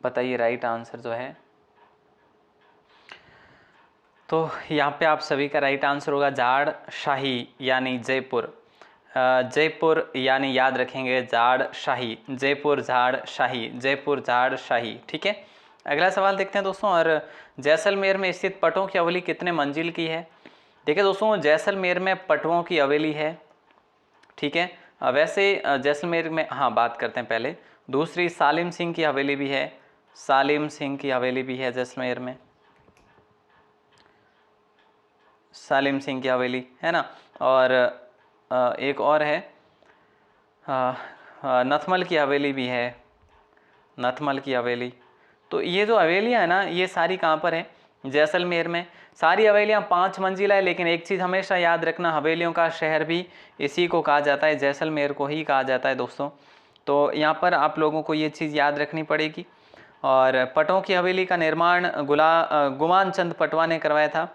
बताइए right answer जो है। तो यहाँ पे आप सभी का राइट आंसर होगा जाड़ शाही यानी जयपुर। जयपुर यानी याद रखेंगे जाड़ शाही, जयपुर झाड़ शाही, जयपुर झाड़ शाही। ठीक है, अगला सवाल देखते हैं दोस्तों। और जैसलमेर में स्थित पटों की हवेली कितने मंजिल की है? देखिए दोस्तों, जैसलमेर में पटवों की हवेली है। ठीक है, वैसे जैसलमेर में, हाँ बात करते हैं पहले। दूसरी सालिम सिंह की हवेली भी है, सालिम सिंह की हवेली भी है जैसलमेर में, सालिम सिंह की हवेली है ना। और एक और है नथमल की हवेली भी है, नथमल की हवेली। तो ये जो हवेलियाँ है ना, ये सारी कहाँ पर है? जैसलमेर में। सारी हवेलियाँ 5 मंजिला है, लेकिन एक चीज़ हमेशा याद रखना, हवेलियों का शहर भी इसी को कहा जाता है, जैसलमेर को ही कहा जाता है दोस्तों। तो यहाँ पर आप लोगों को ये चीज़ याद रखनी पड़ेगी। और पटों की हवेली का निर्माण गुमान चंद पटवा ने करवाया था।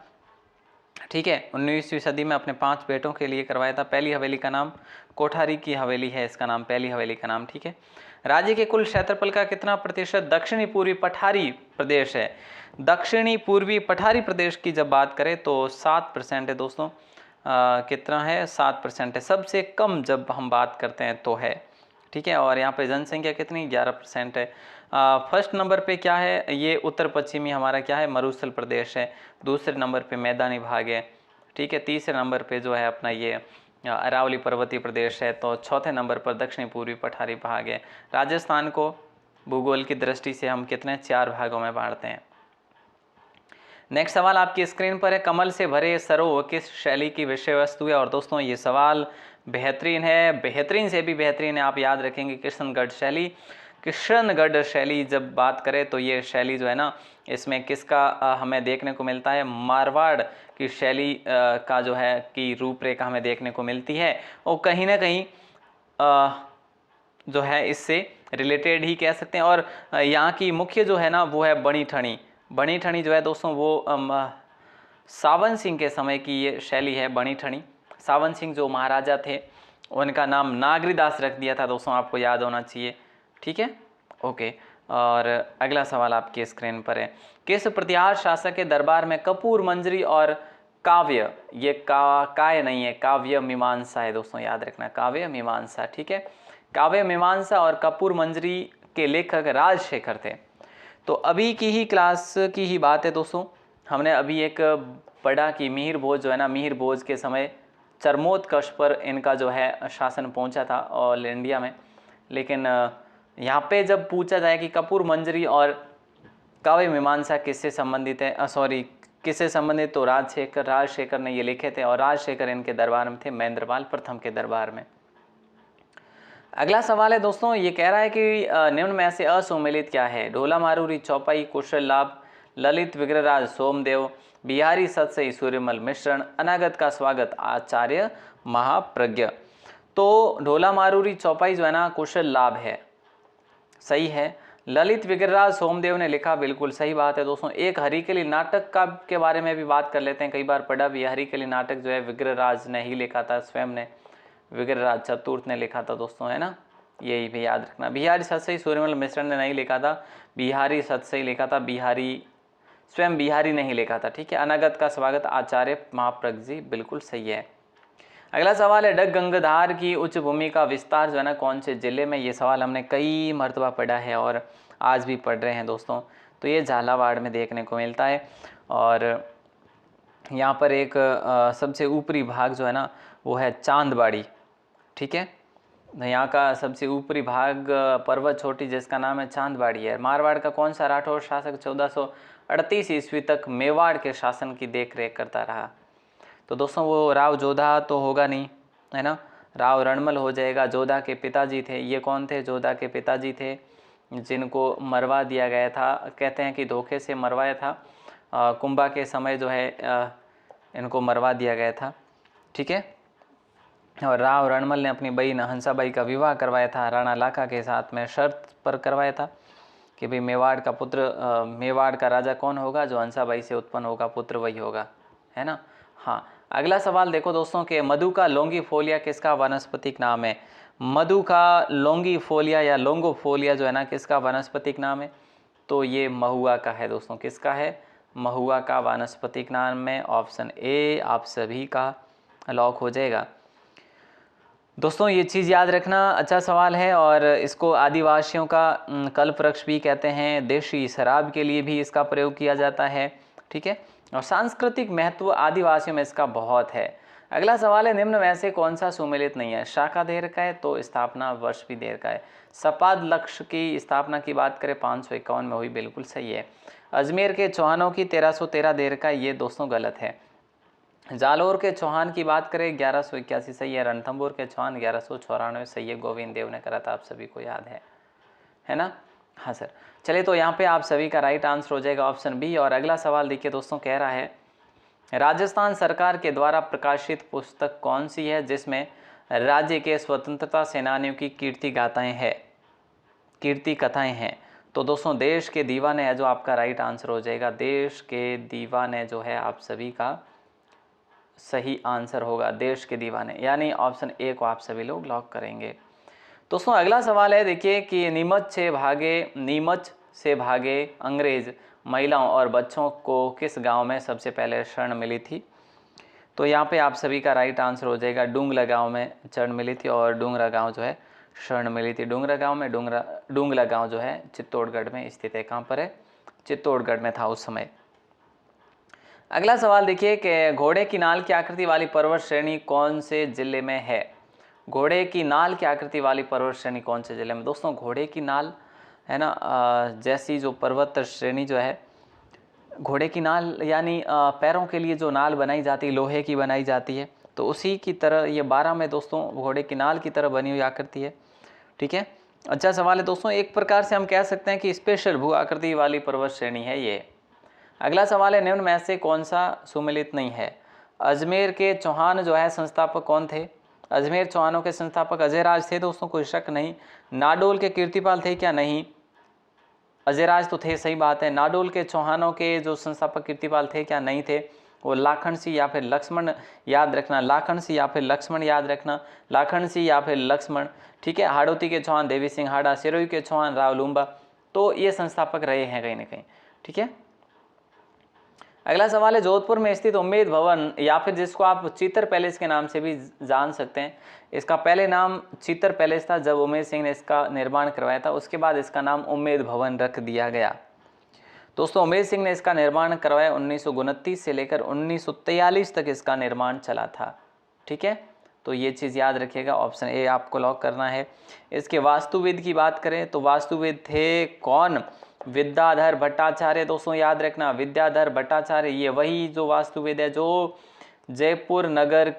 ठीक है, 19वीं सदी में अपने 5 बेटों के लिए करवाया था। पहली हवेली का नाम कोठारी की हवेली है, इसका नाम, पहली हवेली का नाम। ठीक है, राज्य के कुल क्षेत्रफल का कितना प्रतिशत दक्षिणी पूर्वी पठारी प्रदेश है? दक्षिणी पूर्वी पठारी प्रदेश की जब बात करें तो 7% है दोस्तों। कितना है? 7% है। सबसे कम जब हम बात करते हैं तो है। ठीक है, और यहाँ पे जनसंख्या कितनी? 11% है। फर्स्ट नंबर पे क्या है? ये उत्तर पश्चिमी हमारा क्या है? मरुस्थल प्रदेश है। दूसरे नंबर पे मैदानी भाग है। ठीक है, तीसरे नंबर पे जो है अपना ये अरावली पर्वतीय प्रदेश है। तो चौथे नंबर पर दक्षिणी पूर्वी पठारी भाग है। राजस्थान को भूगोल की दृष्टि से हम कितने? 4 भागों में बांटते हैं। नेक्स्ट सवाल आपकी स्क्रीन पर है, कमल से भरे सरोवर किस शैली की विषय वस्तु है? और दोस्तों ये सवाल बेहतरीन है, बेहतरीन से भी बेहतरीन है। आप याद रखेंगे कृष्णगढ़ शैली। कृष्णगढ़ शैली जब बात करें तो ये शैली जो है ना, इसमें किसका हमें देखने को मिलता है? मारवाड़ की शैली का जो है कि रूपरेखा हमें देखने को मिलती है। और कहीं ना कहीं जो है इससे रिलेटेड ही कह सकते हैं। और यहाँ की मुख्य जो है ना वो है बणी ठणी। बणी ठणी जो है दोस्तों वो सावन सिंह के समय की ये शैली है, बणी ठणी। सावन सिंह जो महाराजा थे, उनका नाम नागरीदास रख दिया था दोस्तों, आपको याद होना चाहिए। ठीक है, ओके। और अगला सवाल आपकी स्क्रीन पर है, किस प्रतिहार शासक के दरबार में कपूर मंजरी और काव्य, ये काय नहीं है, काव्य मीमांसा है दोस्तों, याद रखना, काव्य मीमांसा। ठीक है, काव्य मीमांसा और कपूर मंजरी के लेखक राजशेखर थे। तो अभी की ही क्लास की ही बात है दोस्तों, हमने अभी एक पढ़ा कि मिहिर भोज जो है ना, मिहिर भोज के समय चरमोत्कर्ष पर इनका जो है शासन पहुंचा था ऑल इंडिया में। लेकिन यहाँ पे जब पूछा जाए कि कपूर मंजरी और काव्य मीमांसा किससे संबंधित है, सॉरी किससे संबंधित, तो राजशेखर ने ये लिखे थे। और राजशेखर इनके दरबार में थे, महेंद्रपाल प्रथम के दरबार में। अगला सवाल है दोस्तों, ये कह रहा है कि निम्न में से असुमेलित क्या है? ढोला मारूरी चौपाई, कुशल लाभ, ललित विग्रहराज सोमदेव, बिहारी सतसई सूर्यमल मिश्रण, अनागत का स्वागत आचार्य महाप्रज्ञ। तो ढोला मारूरी चौपाई जो है ना कुशल लाभ है, सही है। ललित विग्रहराज सोमदेव ने लिखा, बिल्कुल सही बात है दोस्तों। एक हरिकेली नाटक का के बारे में भी बात कर लेते हैं, कई बार पढ़ा भी। हरिकेली नाटक जो है विग्रहराज ने ही लिखा था, स्वयं ने, विग्रहराज चतुर्थ ने लिखा था दोस्तों, है ना, यही भी याद रखना। बिहारी सतसई सूर्यमल मिश्रण ने नहीं लिखा था, बिहारी सतसई लिखा था, स्वयं बिहारी नहीं लिखा था। ठीक है, अनागत का स्वागत आचार्य महाप्रज्ञ जी, बिल्कुल सही है। अगला सवाल है, डग गंगाधार की उच्च भूमि का विस्तार जो है ना कौन से जिले में? ये सवाल हमने कई मरतबा पढ़ा है और आज भी पढ़ रहे हैं दोस्तों। तो ये झालावाड़ में देखने को मिलता है। और यहाँ पर एक सबसे ऊपरी भाग जो है ना वो है चांदबाड़ी। ठीक है, यहाँ का सबसे ऊपरी भाग पर्वत छोटी जिसका नाम है चांदबाड़ी है। मारवाड़ का कौन सा राठौर शासक 1438 ईस्वी तक मेवाड़ के शासन की देखरेख करता रहा? तो दोस्तों वो राव जोधा तो होगा नहीं, है ना, राव रणमल हो जाएगा। जोधा के पिताजी थे, ये कौन थे? जोधा के पिताजी थे जिनको मरवा दिया गया था, कहते हैं कि धोखे से मरवाया था। कुंभा के समय जो है इनको मरवा दिया गया था। ठीक है, और राव रणमल ने अपनी बहन हंसाबाई का विवाह करवाया था राणा लाखा के साथ में, शर्त पर करवाया था कि भाई मेवाड़ का पुत्र, मेवाड़ का राजा कौन होगा? जो हंसाबाई से उत्पन्न होगा पुत्र वही होगा, है ना। हाँ, अगला सवाल देखो दोस्तों कि मधु का लॉन्गीफोलिया किसका वानस्पतिक नाम है? मधु का लॉन्गीफोलिया या लोंगोफोलिया जो है ना किसका वानस्पतिक नाम है? तो ये महुआ का है दोस्तों। किसका है? महुआ का वानस्पतिक नाम है। ऑप्शन ए आप सभी का लॉक हो जाएगा। दोस्तों ये चीज़ याद रखना, अच्छा सवाल है। और इसको आदिवासियों का कल्प वृक्ष भी कहते हैं। देशी शराब के लिए भी इसका प्रयोग किया जाता है, ठीक है। और सांस्कृतिक महत्व आदिवासियों में इसका बहुत है। अगला सवाल है, निम्न में से कौन सा सुमेलित नहीं है? शाखा देर का है तो स्थापना वर्ष भी देर का है। सपाद लक्ष्य की स्थापना की बात करें 551 में हुई, बिल्कुल सही है। अजमेर के चौहानों की 1313 देर का, ये दोस्तों गलत है। जालोर के चौहान की बात करें 1181 सही है। रणथंभौर के चौहान 1194 सही है। गोविंद देव ने करा था, आप सभी को याद है ना? हाँ सर। चलिए तो यहाँ पे आप सभी का राइट आंसर हो जाएगा ऑप्शन बी। और अगला सवाल देखिए दोस्तों, कह रहा है राजस्थान सरकार के द्वारा प्रकाशित पुस्तक कौन सी है जिसमें राज्य के स्वतंत्रता सेनानियों की कीर्ति कथाएं हैं? तो दोस्तों देश के दीवाने है जो आपका राइट आंसर हो जाएगा। देश के दीवाने जो है आप सभी का सही आंसर होगा, देश के दीवाने, यानी ऑप्शन ए को आप सभी लोग लॉक करेंगे। दोस्तों अगला सवाल है देखिए कि नीमच से भागे अंग्रेज महिलाओं और बच्चों को किस गांव में सबसे पहले शरण मिली थी? तो यहाँ पे आप सभी का राइट आंसर हो जाएगा डूंगला गांव में शरण मिली थी। और डूंगरा गांव जो है शरण मिली थी डूंगरा गांव में। डूंगला गांव जो है चित्तौड़गढ़ में स्थित है। कहाँ पर है? चित्तौड़गढ़ में था उस समय। अगला सवाल देखिए कि घोड़े की नाल की आकृति वाली पर्वत श्रेणी कौन से जिले में है? घोड़े की नाल की आकृति वाली पर्वत श्रेणी कौन से जिले में? दोस्तों घोड़े की नाल है ना, जैसी जो पर्वत श्रेणी जो है, घोड़े की नाल यानी पैरों के लिए जो नाल बनाई जाती है, लोहे की बनाई जाती है, तो उसी की तरह ये 12 में दोस्तों घोड़े की नाल की तरह बनी हुई आकृति है, ठीक है। अच्छा सवाल है दोस्तों, एक प्रकार से हम कह सकते हैं कि स्पेशल भू आकृति वाली पर्वत श्रेणी है ये। अगला सवाल है, निम्न में से कौन सा सुमेलित नहीं है? अजमेर के चौहान जो है संस्थापक कौन थे? अजमेर चौहानों के संस्थापक अजयराज थे दोस्तों, कोई शक नहीं। नाडोल के कीर्तिपाल थे क्या? नहीं, अजयराज तो थे, सही बात है। नाडोल के चौहानों के जो संस्थापक कीर्तिपाल थे क्या? नहीं थे। वो लाखन सिंह या फिर लक्ष्मण याद रखना, लाखन सिंह या फिर लक्ष्मण याद रखना, लाखन सिंह या फिर लक्ष्मण, ठीक है। हाड़ौती के चौहान देवी सिंह हाड़ा, सिरोही के चौहान राव लुम्बा, तो ये संस्थापक रहे हैं कहीं ना कहीं, ठीक है। अगला सवाल है, जोधपुर में स्थित उम्मेद भवन या फिर जिसको आप चित्तर पैलेस के नाम से भी जान सकते हैं, इसका पहले नाम चित्तर पैलेस था जब उमेद सिंह ने इसका निर्माण करवाया था, उसके बाद इसका नाम उम्मेद भवन रख दिया गया। दोस्तों उमेद सिंह ने इसका निर्माण करवाया 1929 से लेकर 1943 तक इसका निर्माण चला था, ठीक है। तो ये चीज़ याद रखिएगा, ऑप्शन ए आपको लॉक करना है। इसके वास्तुविद की बात करें तो वास्तुविद थे कौन? विद्याधर भट्टाचार्य। दोस्तों याद रखना, विद्याधर भट्टाचार्य ये वही जो वास्तुविद है जो जयपुर नगर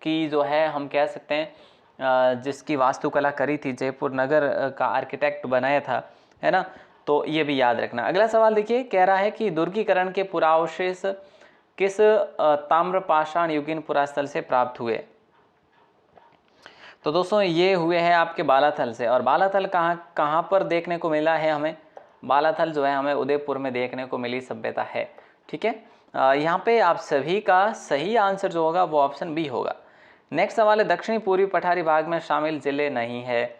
की जो है हम कह सकते हैं जिसकी वास्तुकला करी थी, जयपुर नगर का आर्किटेक्ट बनाया था, है ना। तो ये भी याद रखना। अगला सवाल देखिए, कह रहा है कि दुर्गीकरण के पुरावशेष किस ताम्रपाषाण युगीन पुरास्थल से प्राप्त हुए? तो दोस्तों ये हुए हैं आपके बालाथल से। और बालाथल कहाँ पर देखने को मिला है हमें? बालाथल जो है हमें उदयपुर में देखने को मिली सभ्यता है, ठीक है। यहाँ पे आप सभी का सही आंसर जो होगा वो ऑप्शन बी होगा। नेक्स्ट सवाल है, दक्षिणी पूर्वी पठारी भाग में शामिल जिले नहीं है।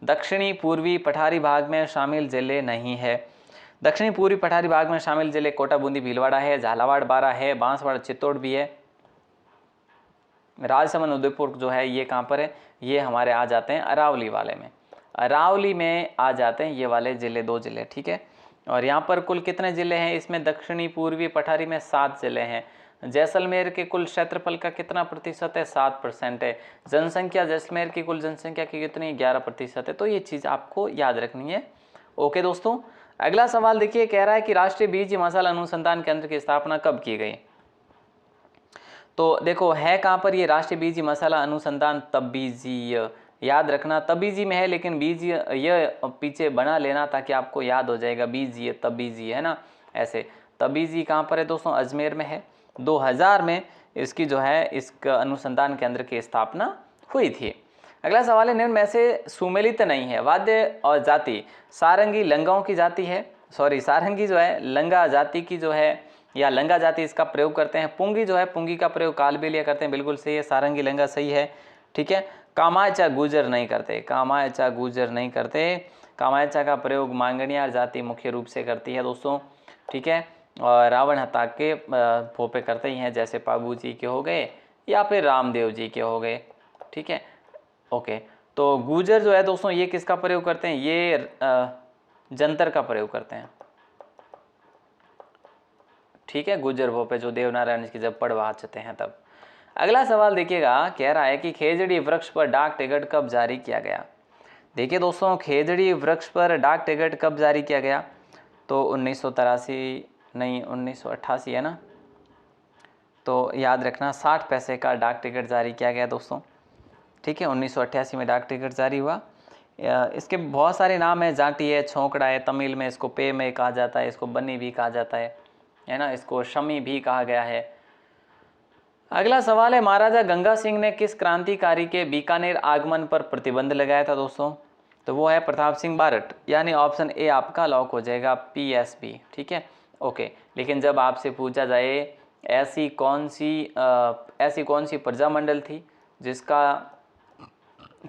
दक्षिणी पूर्वी पठारी भाग में शामिल जिले नहीं है। दक्षिणी पूर्वी पठारी भाग में शामिल जिले कोटा, बूंदी, भीलवाड़ा है, झालावाड़, बारा है, बांसवाड़ा, चित्तौड़ भी है, राजसमंद, उदयपुर जो है ये कहाँ पर है? ये हमारे आ जाते हैं अरावली वाले में, अरावली में आ जाते हैं ये वाले जिले, 2 जिले, ठीक है। और यहाँ पर कुल कितने जिले हैं? इसमें दक्षिणी पूर्वी पठारी में 7 जिले हैं। जैसलमेर के कुल क्षेत्रफल का कितना प्रतिशत है? 7% है। जनसंख्या जैसलमेर की कुल जनसंख्या की कितनी? 11% है। तो ये चीज़ आपको याद रखनी है। ओके दोस्तों, अगला सवाल देखिए, कह रहा है कि राष्ट्रीय बीज मसाला अनुसंधान केंद्र की स्थापना कब की गई? तो देखो है कहाँ पर ये राष्ट्रीय बीज मसाला अनुसंधान? तब्बीजी, याद रखना तब्बीजी में है, लेकिन बीज ये पीछे बना लेना ताकि आपको याद हो जाएगा, बीज ये तब्बीजी है ना, ऐसे। तब्बीजी कहाँ पर है दोस्तों? अजमेर में है। 2000 में इसकी जो है इसका अनुसंधान केंद्र की स्थापना हुई थी। अगला सवाल है, निम्न में से सुमेलित नहीं है वाद्य और जाति? सारंगी लंगाओं की जाति है, सॉरी सारंगी जो है लंगा जाति की जो है, या लंगा जाति इसका प्रयोग करते हैं। पुंगी जो है पुंगी का प्रयोग कालबेलिया करते हैं, बिल्कुल सही है। सारंगी लंगा सही है, ठीक है। कामायचा गुजर नहीं करते, कामायचा गुजर नहीं करते। कामायचा का प्रयोग मांगणियार जाति मुख्य रूप से करती है दोस्तों, ठीक है। और रावण हत्या के भोपे करते ही हैं, जैसे पाबू जी के हो गए या फिर रामदेव जी के हो गए, ठीक है। ओके, तो गुर्जर जो है दोस्तों ये किसका प्रयोग करते हैं, ये जंतर का प्रयोग करते हैं, ठीक है। गुर्जर भोपे जो देवनारायण की जब पढ़वाचते हैं तब। अगला सवाल देखिएगा, कह रहा है कि खेजड़ी वृक्ष पर डाक टिकट कब जारी किया गया। देखिए दोस्तों, खेजड़ी वृक्ष पर डाक टिकट कब जारी किया गया, तो 1983 नहीं 1988 है ना, तो याद रखना 60 पैसे का डाक टिकट जारी किया गया दोस्तों, ठीक है। 1988 में डाक टिकट जारी हुआ। इसके बहुत सारे नाम हैं, जाटी है, छोंकड़ा है, तमिल में इसको पे में कहा जाता है, इसको बन्नी भी कहा जाता है ना, इसको शमी भी कहा गया है। अगला सवाल है, महाराजा गंगा सिंह ने किस क्रांतिकारी के बीकानेर आगमन पर प्रतिबंध लगाया था दोस्तों, तो वो है प्रताप सिंह बारट, यानी ऑप्शन ए आपका लॉक हो जाएगा, PSB, ठीक है। ओके, लेकिन जब आपसे पूछा जाए ऐसी कौन सी प्रजामंडल थी जिसका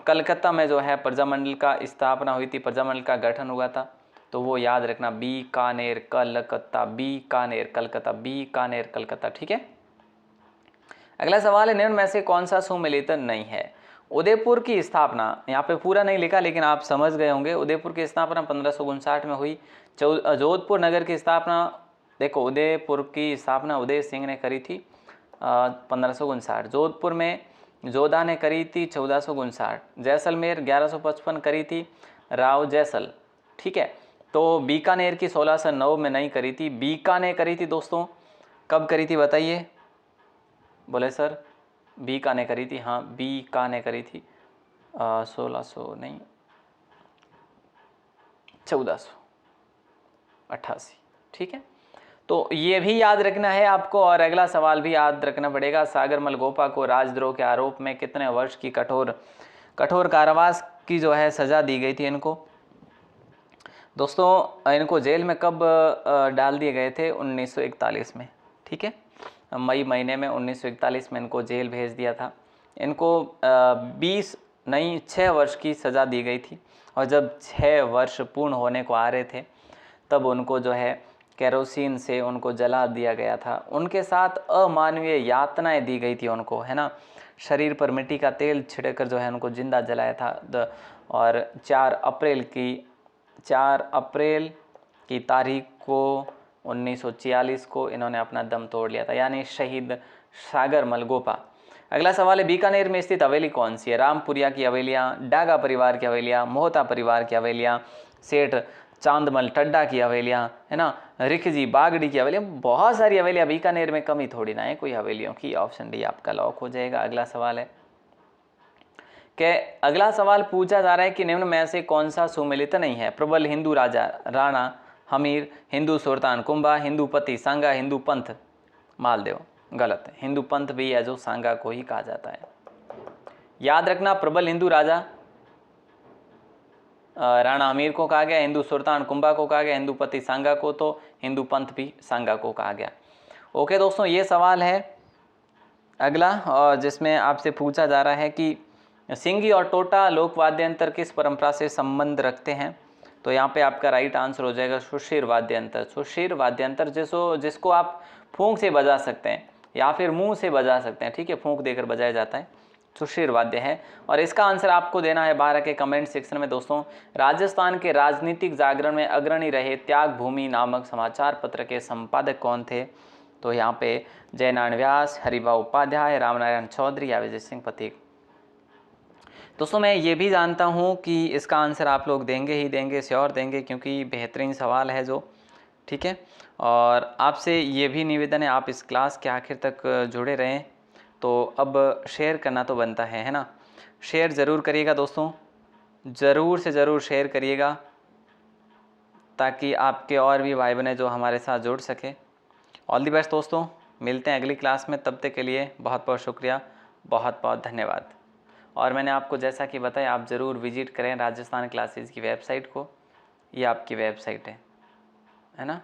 कलकत्ता में जो है प्रजामंडल का स्थापना हुई थी, प्रजामंडल का गठन हुआ था, तो वो याद रखना बीकानेर कलकत्ता, बीकानेर कलकत्ता, बीकानेर कलकत्ता, ठीक है। अगला सवाल है, निम्न में से कौन सा सुमेलित नहीं है। उदयपुर की स्थापना, यहाँ पे पूरा नहीं लिखा लेकिन आप समझ गए होंगे, उदयपुर की स्थापना 1559 में हुई। जोधपुर नगर की स्थापना, देखो उदयपुर की स्थापना उदय सिंह ने करी थी 1559, जोधपुर में जोधा ने करी थी 1459, जैसलमेर 1155 करी थी राव जैसल, ठीक है। तो बीकानेर की 1609 में नहीं करी थी, बीकानेर करी थी दोस्तों, कब करी थी बताइए, बोले सर बीकानेर करी थी, हाँ बीकानेर करी थी 1600 नहीं 1488, ठीक है। तो ये भी याद रखना है आपको। और अगला सवाल भी याद रखना पड़ेगा, सागर मलगोपा को राजद्रोह के आरोप में कितने वर्ष की कठोर कारावास की जो है सजा दी गई थी इनको दोस्तों। इनको जेल में कब डाल दिए गए थे, 1941 में, ठीक है। मई महीने में 1941 में इनको जेल भेज दिया था। इनको 6 वर्ष की सज़ा दी गई थी, और जब 6 वर्ष पूर्ण होने को आ रहे थे तब उनको जो है केरोसिन से उनको जला दिया गया था। उनके साथ अमानवीय यातनाएं दी गई थी उनको, है ना, शरीर पर मिट्टी का तेल छिड़कर जो है उनको जिंदा जलाया था। और 4 अप्रैल की तारीख को 1946 को इन्होंने अपना दम तोड़ लिया था, यानी शहीद सागर मलगोपा। अगला सवाल है, बीकानेर में स्थित हवेली कौन सी है। रामपुरिया की हवेलियाँ, डागा परिवार की हवेलियाँ, मोहता परिवार की हवेलियाँ, सेठ चांदमल टड्डा की हवेलियाँ, है ना, रिखजी बागड़ी की हवेलियाँ, बहुत सारी हवेलियाँ, बीकानेर में कमी थोड़ी ना है कोई हवेलियों की। ऑप्शन डी आपका लॉक हो जाएगा। अगला सवाल है कि अगला सवाल पूछा जा रहा है कि निम्न में से कौन सा सुमेलित नहीं है। प्रबल हिंदू राजा राणा हमीर, हिंदू सुल्तान कुंभा, हिंदू पति सांगा, हिंदू पंथ मालदेव। गलत है, हिंदू पंथ भी है जो सांगा को ही कहा जाता है। याद रखना, प्रबल हिंदू राजा राणा हमीर को कहा गया, हिंदू सुल्तान कुंभा को कहा गया, हिंदू पति सांगा को, तो हिंदू पंथ भी सांगा को कहा गया। ओके दोस्तों, ये सवाल है अगला, और जिसमें आपसे पूछा जा रहा है कि सिंगी और टोटा लोक वाद्यंत्र किस परंपरा से संबंध रखते हैं। तो यहाँ पे आपका राइट आंसर हो जाएगा सुशीर वाद्यंत्र। सुशीर वाद्यंत्र जिसको आप फूंक से बजा सकते हैं या फिर मुंह से बजा सकते हैं, ठीक है, फूंक देकर बजाया जाता है, सुशीर वाद्य है। और इसका आंसर आपको देना है 12 के कमेंट सेक्शन में दोस्तों। राजस्थान के राजनीतिक जागरण में अग्रणी रहे त्याग भूमि नामक समाचार पत्र के संपादक कौन थे। तो यहाँ पे जयनारायण व्यास, हरिभाऊ उपाध्याय, रामनारायण चौधरी या विजय सिंह पथिक। दोस्तों मैं ये भी जानता हूँ कि इसका आंसर आप लोग देंगे ही देंगे, श्योर देंगे, क्योंकि बेहतरीन सवाल है जो, ठीक है। और आपसे ये भी निवेदन है, आप इस क्लास के आखिर तक जुड़े रहें। तो अब शेयर करना तो बनता है ना, शेयर ज़रूर करिएगा दोस्तों, ज़रूर से ज़रूर शेयर करिएगा, ताकि आपके और भी भाई बहनें जो हमारे साथ जुड़ सके। ऑल दी बेस्ट दोस्तों, मिलते हैं अगली क्लास में, तब तक के लिए बहुत बहुत शुक्रिया, बहुत बहुत धन्यवाद। और मैंने आपको जैसा कि बताया, आप ज़रूर विजिट करें राजस्थान क्लासेस की वेबसाइट को, ये आपकी वेबसाइट है ना।